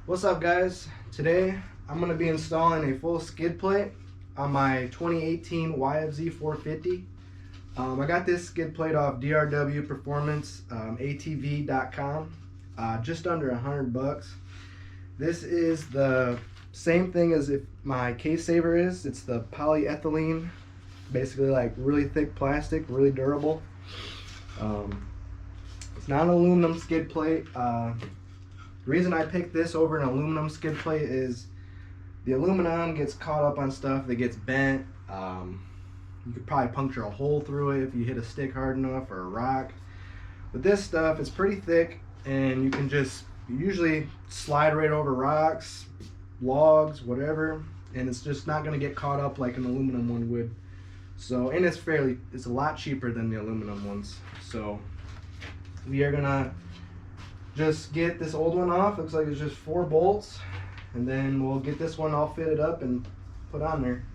What's up, guys? Today I'm going to be installing a full skid plate on my 2018 YFZ 450. I got this skid plate off DRW Performance, ATV.com, just under $100. This is the same thing as if my case saver is. It's the polyethylene, basically like really thick plastic, really durable. It's not an aluminum skid plate. The reason I picked this over an aluminum skid plate is the aluminum gets caught up on stuff that gets bent. You could probably puncture a hole through it if you hit a stick hard enough or a rock. But this stuff is pretty thick, and you can just usually slide right over rocks, logs, whatever, and it's just not going to get caught up like an aluminum one would. So, and it's a lot cheaper than the aluminum ones. So we are gonna just get this old one off. Looks like it's just 4 bolts, and then we'll get this one all fitted up and put on there.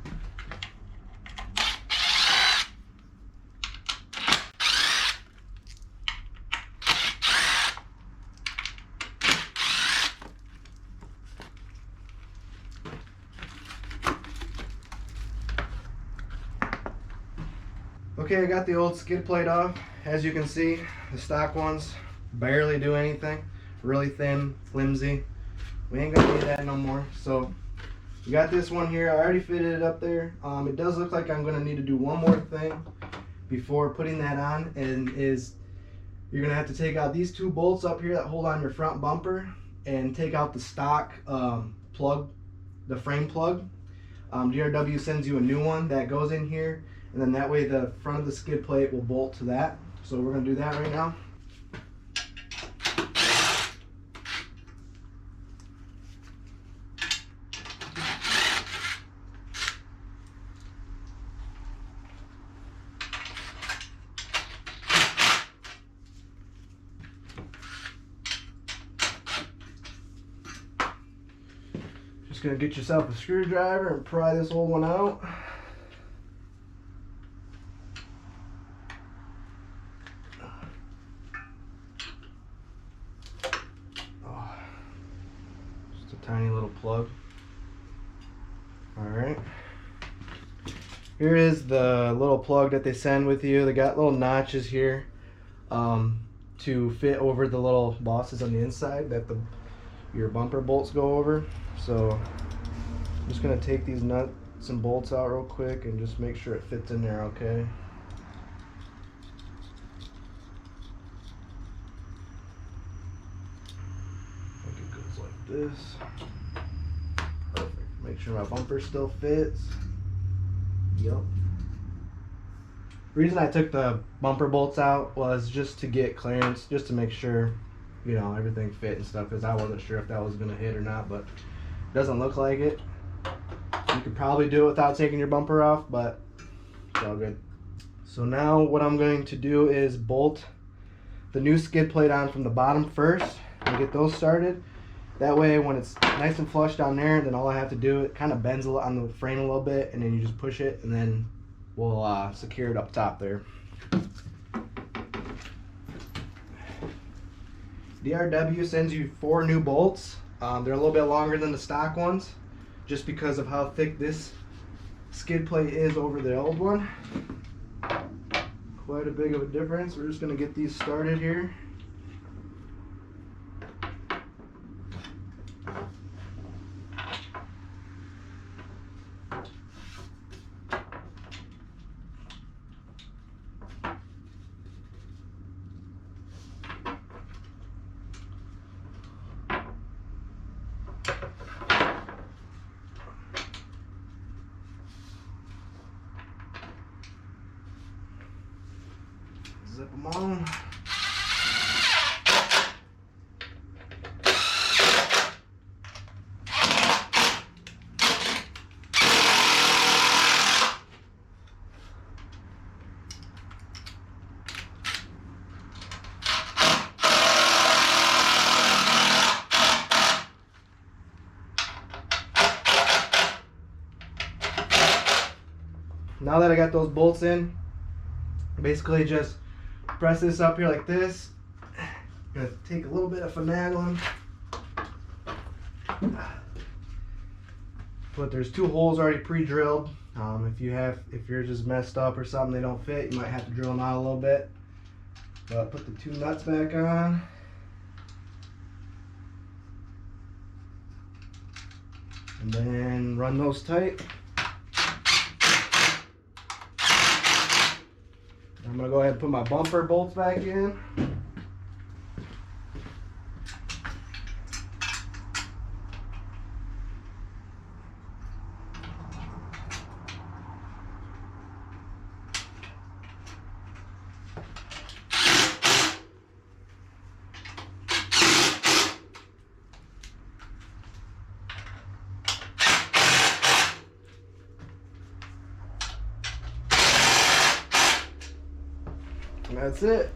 Okay, I got the old skid plate off. As you can see, the stock ones barely do anything. Really thin, flimsy. We ain't gonna need that no more. So we got this one here. I already fitted it up there. It does look like I'm gonna need to do one more thing before putting that on, and you're gonna have to take out these 2 bolts up here that hold on your front bumper, and take out the stock plug, the frame plug. DRW sends you a new one that goes in here, and then that way the front of the skid plate will bolt to that. So we're gonna do that right now. Just gonna get yourself a screwdriver and pry this old one out. Just a tiny little plug. Alright. Here is the little plug that they send with you. They got little notches here to fit over the little bosses on the inside that your bumper bolts go over. So I'm just going to take these nuts and bolts out real quick and just make sure it fits in there okay. I think it goes like this. Perfect. Make sure my bumper still fits. Yep. The reason I took the bumper bolts out was just to get clearance, just to make sure, you know, everything fit and stuff, because I wasn't sure if that was going to hit or not, but it doesn't look like it. You could probably do it without taking your bumper off, but it's all good. So now what I'm going to do is bolt the new skid plate on from the bottom first and get those started. That way when it's nice and flush down there, then all I have to do, it kind of bends on the frame a little bit, and then you just push it, and then we'll secure it up top there. DRW sends you 4 new bolts. They're a little bit longer than the stock ones, just because of how thick this skid plate is over the old one. Quite a big of a difference. We're just going to get these started here. Zip them on. Now that I got those bolts in, basically just press this up here like this. I'm gonna take a little bit of finagling But there's 2 holes already pre-drilled. If yours is messed up or something, they don't fit, you might have to drill them out a little bit. But put the 2 nuts back on. And then run those tight. I'm gonna go ahead and put my bumper bolts back in. And that's it.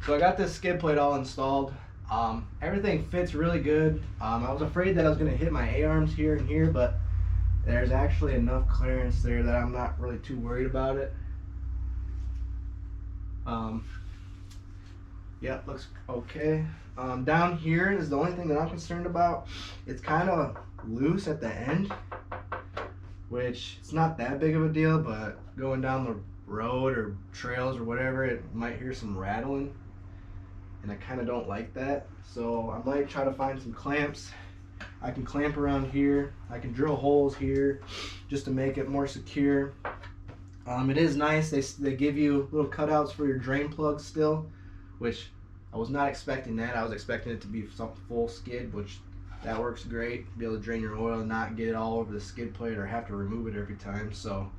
So I got this skid plate all installed. Everything fits really good. I was afraid that I was going to hit my A-arms here and here, but there's actually enough clearance there that I'm not really too worried about it. Yep, looks okay. Down here is the only thing that I'm concerned about. It's kind of loose at the end, which it's not that big of a deal, but going down the road or trails or whatever, it might hear some rattling. And I kind of don't like that, so I might try to find some clamps. I can clamp around here, I can drill holes here just to make it more secure. It is nice, they give you little cutouts for your drain plugs still, which I was not expecting that. I was expecting it to be some full skid, which that works great. Be able to drain your oil and not get it all over the skid plate or have to remove it every time, so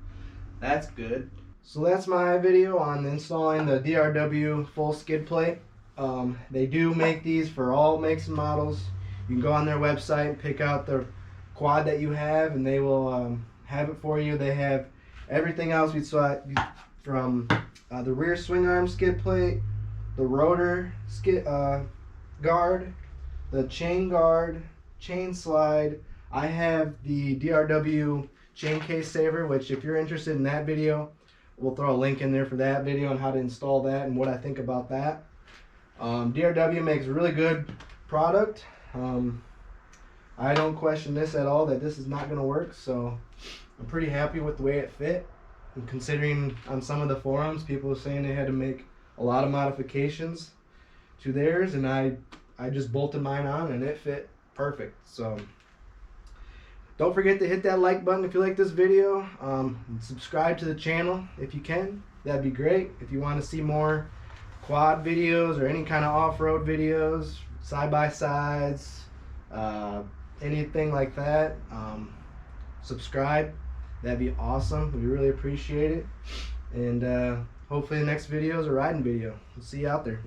that's good. So that's my video on installing the DRW full skid plate. They do make these for all makes and models. You can go on their website and pick out the quad that you have, and they will have it for you. They have everything else we saw from the rear swing arm skid plate, the rotor skid guard, the chain guard, chain slide. I have the DRW chain case saver, which if you're interested in that video, we'll throw a link in there for that video on how to install that and what I think about that. DRW makes a really good product. I don't question this at all, that this is not going to work, so I'm pretty happy with the way it fit. And considering on some of the forums, people were saying they had to make a lot of modifications to theirs, and I just bolted mine on and it fit perfect. So don't forget to hit that like button if you like this video. And subscribe to the channel if you can. That'd be great. If you want to see more quad videos or any kind of off-road videos, side-by-sides, anything like that, subscribe. That'd be awesome. We really appreciate it. And hopefully the next video is a riding video. We'll see you out there.